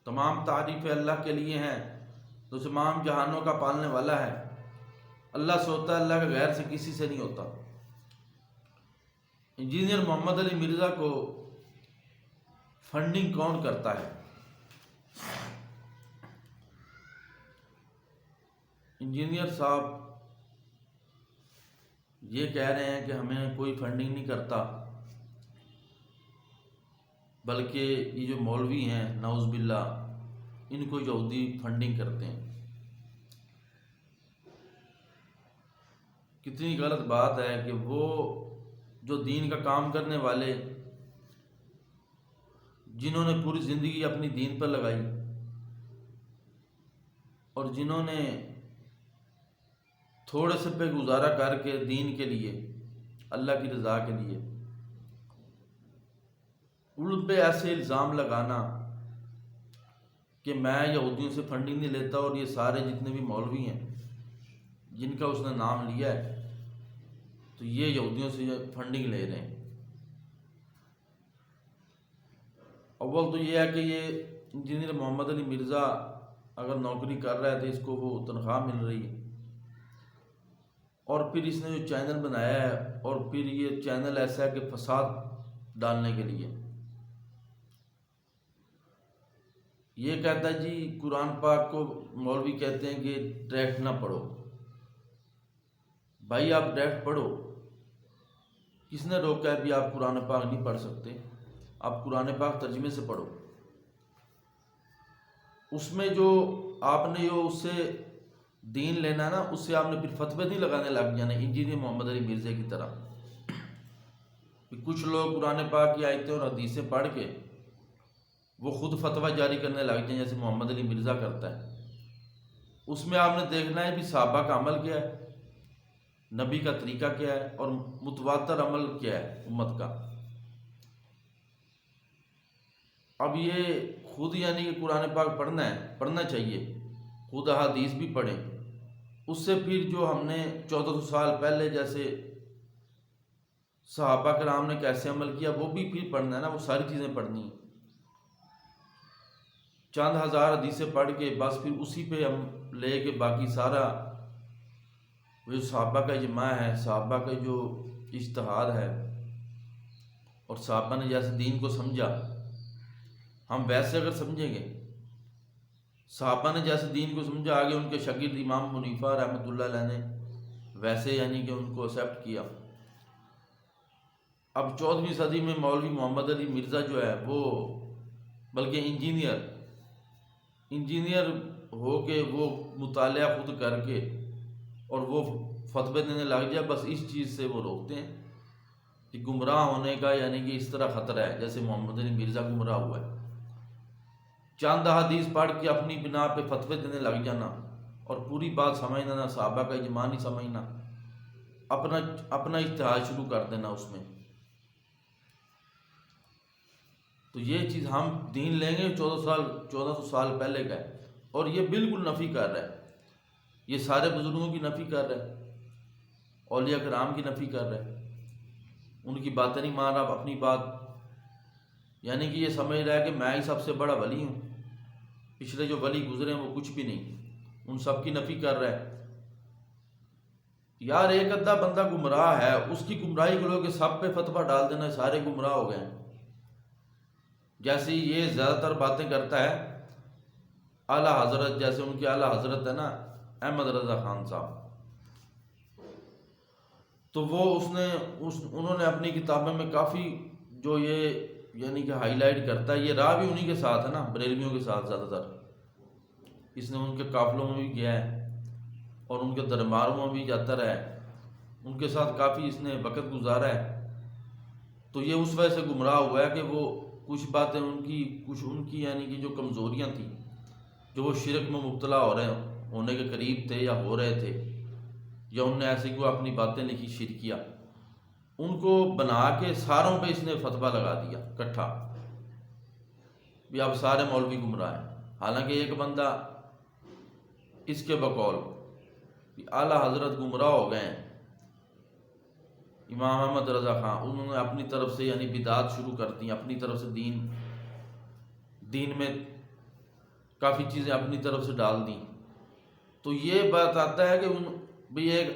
تمام تعریفیں اللہ کے لیے ہیں تو تمام جہانوں کا پالنے والا ہے۔ اللہ سے ہوتا ہے، اللہ کے غیر سے کسی سے نہیں ہوتا۔ انجینئر محمد علی مرزا کو فنڈنگ کون کرتا ہے؟ انجینئر صاحب یہ کہہ رہے ہیں کہ ہمیں کوئی فنڈنگ نہیں کرتا، بلکہ یہ جو مولوی ہیں نعوذ باللہ ان کو یہودی فنڈنگ کرتے ہیں۔ کتنی غلط بات ہے کہ وہ جو دین کا کام کرنے والے، جنہوں نے پوری زندگی اپنی دین پر لگائی اور جنہوں نے تھوڑے سے پہ گزارا کر کے دین کے لیے، اللہ کی رضا کے لیے، ان پہ ایسے الزام لگانا کہ میں یہودیوں سے فنڈنگ نہیں لیتا، اور یہ سارے جتنے بھی مولوی ہیں جن کا اس نے نام لیا ہے تو یہ یہودیوں سے فنڈنگ لے رہے ہیں۔ اول تو یہ ہے کہ یہ انجینئر محمد علی مرزا اگر نوکری کر رہا ہے تو اس کو وہ تنخواہ مل رہی ہے، اور پھر اس نے جو چینل بنایا ہے، اور پھر یہ چینل ایسا ہے کہ فساد ڈالنے کے لیے یہ کہتا ہے جی قرآن پاک کو مولوی کہتے ہیں کہ ڈائریکٹ نہ پڑھو۔ بھائی آپ ڈائریکٹ پڑھو، کس نے روکا ہے بھی آپ قرآن پاک نہیں پڑھ سکتے؟ آپ قرآن پاک ترجمے سے پڑھو، اس میں جو آپ نے جو اس سے دین لینا ہے نا، اس سے آپ نے پھر فتوے نہیں لگانے لگ جانا انجینئر محمد علی مرزا کی طرح۔ کچھ لوگ قرآن پاک کی آیتیں اور حدیثیں پڑھ کے وہ خود فتویٰ جاری کرنے لگ جائیں، جیسے محمد علی مرزا کرتا ہے۔ اس میں آپ نے دیکھنا ہے بھی صحابہ کا عمل کیا ہے، نبی کا طریقہ کیا ہے، اور متواتر عمل کیا ہے امت کا۔ اب یہ خود یعنی کہ قرآن پاک پڑھنا چاہیے، خود احادیث بھی پڑھیں، اس سے پھر جو ہم نے 1400 سال پہلے جیسے صحابہ کرام نے کیسے عمل کیا وہ بھی پھر پڑھنا ہے نا، وہ ساری چیزیں پڑھنی ہیں۔ چند ہزار حدیثیں پڑھ کے بس پھر اسی پہ ہم لے کے باقی سارا وہ جو صحابہ کا اجماع ہے، صحابہ کا جو اجتہاد ہے، اور صحابہ نے جیسے دین کو سمجھا ہم ویسے اگر سمجھیں گے، صحابہ نے جیسے دین کو سمجھا، آگے ان کے شاگرد امام حنیفہ رحمۃ اللہ علیہ نے ویسے یعنی کہ ان کو ایکسیپٹ کیا۔ اب 14ویں صدی میں مولوی محمد علی مرزا جو ہے وہ بلکہ انجینئر ہو کے وہ مطالعہ خود کر کے اور وہ فتوے دینے لگ جائے، بس اس چیز سے وہ روکتے ہیں کہ گمراہ ہونے کا یعنی کہ اس طرح خطرہ ہے جیسے محمد علی مرزا گمراہ ہوا ہے۔ چند حدیث پڑھ کے اپنی بنا پہ فتوے دینے لگ جانا اور پوری بات سمجھنا نہ، صحابہ کا اجماع نہیں سمجھنا، اپنا اجتہاد شروع کر دینا اس میں۔ تو یہ چیز ہم دین لیں گے 1400 سال پہلے کا ہے، اور یہ بالکل نفی کر رہا ہے، یہ سارے بزرگوں کی نفی کر رہا ہے، اولیاء کرام کی نفی کر رہا ہے، ان کی باتیں نہیں مان رہا، اپنی بات یعنی کہ یہ سمجھ رہا ہے کہ میں ہی سب سے بڑا ولی ہوں، پچھلے جو ولی گزرے ہیں وہ کچھ بھی نہیں، ان سب کی نفی کر رہا ہے۔ یار ایک ادھا بندہ گمراہ ہے، اس کی گمراہی کو لوگ سب پہ فتویٰ ڈال دینا سارے گمراہ ہو گئے ہیں۔ جیسے یہ زیادہ تر باتیں کرتا ہے اعلیٰ حضرت، جیسے ان کے اعلیٰ حضرت ہے نا احمد رضا خان صاحب، تو وہ انہوں نے اپنی کتابوں میں کافی جو یہ یعنی کہ ہائی لائٹ کرتا ہے، یہ راہ بھی انہی کے ساتھ ہے نا، بریلویوں کے ساتھ زیادہ تر، اس نے ان کے قافلوں میں بھی گیا ہے اور ان کے درباروں میں بھی جاتا رہا ہے، ان کے ساتھ کافی اس نے وقت گزارا ہے۔ تو یہ اس وجہ سے گمراہ ہوا ہے کہ وہ کچھ باتیں کچھ ان کی یعنی کہ جو کمزوریاں تھیں، جو وہ شرک میں مبتلا ہونے کے قریب تھے یا ہو رہے تھے، یا انہوں نے ایسے کوئی اپنی باتیں لکھی شرکیہ، ان کو بنا کے ساروں پہ اس نے فتویٰ لگا دیا اکٹھا بھی اب سارے مولوی گمراہ ہیں۔ حالانکہ ایک بندہ اس کے بقول کہ اعلیٰ حضرت گمراہ ہو گئے ہیں، امام احمد رضا خان، انہوں نے اپنی طرف سے یعنی بدعات شروع کر دی، اپنی طرف سے دین میں کافی چیزیں اپنی طرف سے ڈال دیں. تو یہ بات آتا ہے کہ بھئی ایک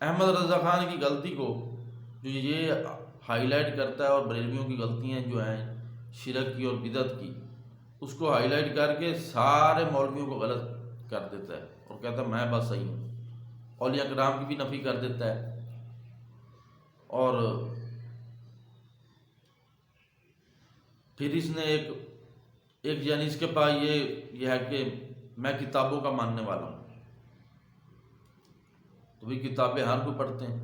احمد رضا خان کی غلطی کو جو یہ ہائی لائٹ کرتا ہے، اور بریلویوں کی غلطیاں جو ہیں شرک کی اور بدعت کی، اس کو ہائی لائٹ کر کے سارے مولویوں کو غلط کر دیتا ہے اور کہتا ہے میں بس صحیح ہوں. اولیاء کرام کی بھی نفی کر دیتا ہے. اور پھر اس نے ایک یعنی اس کے پاس یہ ہے کہ میں کتابوں کا ماننے والا ہوں. تو بھی کتابیں ہر کوئی پڑھتے ہیں،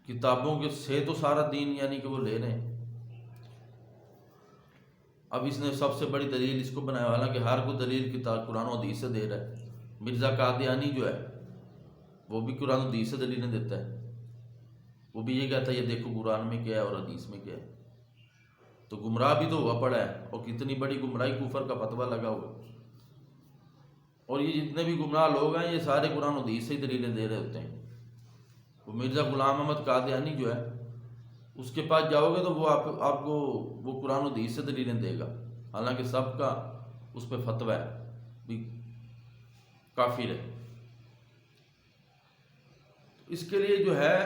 کتابوں کے سے تو سارا دین یعنی کہ وہ لے رہے ہیں. اب اس نے سب سے بڑی دلیل اس کو بنایا، حالانکہ ہر کوئی دلیل کتاب قرآن و حدیث سے دے رہا ہے. مرزا قادیانی جو ہے وہ بھی قرآن و حدیث سے دلیلیں دیتا ہے، وہ بھی یہ کہتا ہے یہ دیکھو قرآن میں کیا ہے اور حدیث میں کیا ہے. تو گمراہ بھی تو ہوا پڑا ہے، اور کتنی بڑی گمراہی کفر کا فتویٰ لگا ہوا. اور یہ جتنے بھی گمراہ لوگ ہیں یہ سارے قرآن و حدیث سے ہی دلیلیں دے رہے ہوتے ہیں. وہ مرزا غلام احمد قادیانی جو ہے اس کے پاس جاؤ گے تو وہ آپ کو وہ قرآن و حدیث سے دلیلیں دے گا، حالانکہ سب کا اس پہ فتویٰ ہے بھی کافر ہے. اس کے لیے جو ہے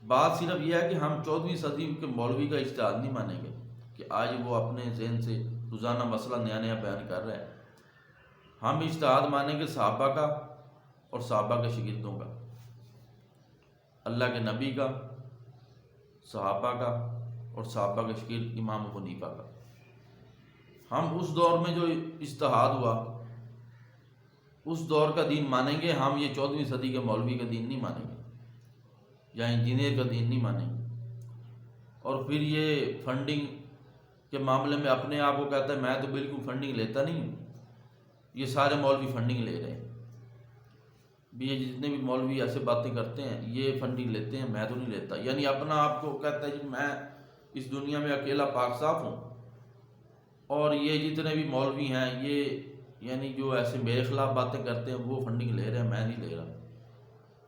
بات صرف یہ ہے کہ ہم 14ویں صدی کے مولوی کا اجتہاد نہیں مانیں گے کہ آج وہ اپنے ذہن سے روزانہ مسئلہ نیا نیا بیان کر رہے ہیں. ہم اجتہاد مانیں گے صحابہ کا اور صحابہ کے شاگردوں کا، اللہ کے نبی کا، صحابہ کا اور صحابہ کے شاگرد امام ابو حنیفہ کا. ہم اس دور میں جو اجتہاد ہوا اس دور کا دین مانیں گے. ہم یہ 14ویں صدی کے مولوی کا دین نہیں مانیں گے یا انجینئر کا دین نہیں مانیں گے. اور پھر یہ فنڈنگ کے معاملے میں اپنے آپ کو کہتا ہے میں تو بالکل فنڈنگ لیتا نہیں ہوں، یہ سارے مولوی فنڈنگ لے رہے ہیں. بھی یہ جتنے بھی مولوی ایسے باتیں کرتے ہیں یہ فنڈنگ لیتے ہیں، میں تو نہیں لیتا. یعنی اپنا آپ کو کہتا ہے کہ میں اس دنیا میں اکیلا پاک صاف ہوں، اور یہ جتنے بھی مولوی ہیں یہ یعنی جو ایسے میرے خلاف باتیں کرتے ہیں وہ فنڈنگ لے رہے ہیں، میں نہیں لے رہا.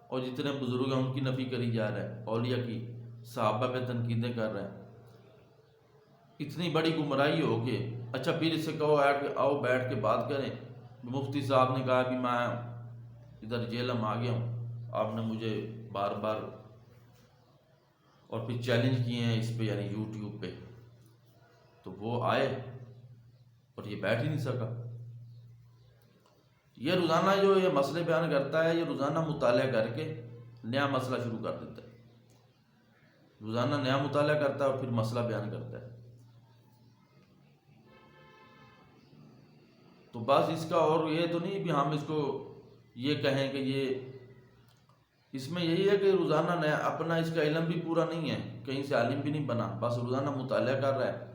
اور جتنے بزرگ ہیں ان کی نفی کری جا رہا ہے، اولیاء کی، صحابہ پہ تنقیدیں کر رہے ہیں. اتنی بڑی گمراہی ہو کے اچھا پھر اس سے کہو آؤ بیٹھ کے بات کریں. مفتی صاحب نے کہا کہ میں ادھر جیلم آ گیا ہوں، آپ نے مجھے بار بار، اور پھر چیلنج کیے ہیں اس پہ یعنی یوٹیوب پہ، تو وہ آئے اور یہ بیٹھ ہی نہیں سکا. یہ روزانہ جو یہ مسئلے بیان کرتا ہے یہ روزانہ مطالعہ کر کے نیا مسئلہ شروع کر دیتا ہے. روزانہ نیا مطالعہ کرتا ہے اور پھر مسئلہ بیان کرتا ہے. تو بس اس کا اور یہ تو نہیں بھی ہم اس کو یہ کہیں کہ یہ اس میں یہی ہے کہ روزانہ نیا اپنا اس کا علم بھی پورا نہیں ہے، کہیں سے عالم بھی نہیں بنا، بس روزانہ مطالعہ کر رہا ہے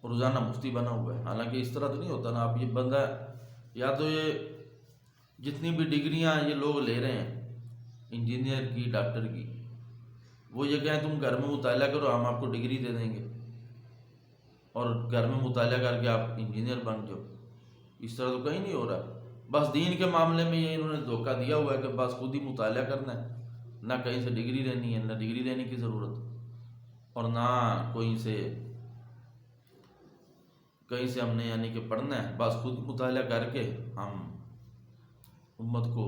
اور روزانہ مفتی بنا ہوا ہے. حالانکہ اس طرح تو نہیں ہوتا نا. آپ یہ بندہ یا تو یہ جتنی بھی ڈگریاں یہ لوگ لے رہے ہیں انجینئر کی، ڈاکٹر کی، وہ یہ کہیں تم گھر میں مطالعہ کرو ہم آپ کو ڈگری دے دیں گے اور گھر میں مطالعہ کر کے آپ انجینئر بن جاؤ. اس طرح تو کہیں نہیں ہو رہا. بس دین کے معاملے میں یہ انہوں نے دھوکہ دیا ہوا ہے کہ بس خود ہی مطالعہ کرنا ہے، نہ کہیں سے ڈگری لینی ہے، نہ ڈگری لینے کی ضرورت، اور نہ کہیں سے ہم نے یعنی کہ پڑھنا ہے. بس خود مطالعہ کر کے ہم امت کو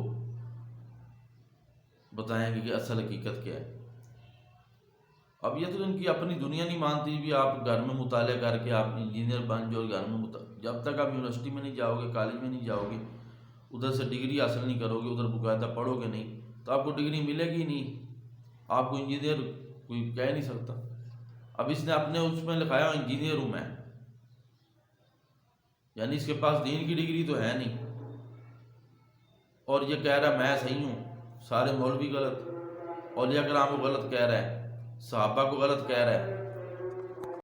بتائیں گے کہ اصل حقیقت کیا ہے. اب یہ تو ان کی اپنی دنیا نہیں مانتی بھی آپ گھر میں مطالعہ کر کے آپ انجینئر بن جاؤ گھر میں جب تک آپ یونیورسٹی میں نہیں جاؤ گے، کالج میں نہیں جاؤ گے، ادھر سے ڈگری حاصل نہیں کرو گے، ادھر باقاعدہ پڑھو گے نہیں، تو آپ کو ڈگری ملے گی نہیں. آپ کو انجینئر کوئی کہہ نہیں سکتا. اب اس نے اپنے اس میں لکھایا انجینئر ہوں میں، یعنی اس کے پاس دین کی ڈگری تو ہے نہیں، اور یہ کہہ رہا ہے میں صحیح ہوں، سارے مولوی غلط، اولیاء کرام کو غلط کہہ رہا ہے، صحابہ کو غلط کہہ رہا ہے.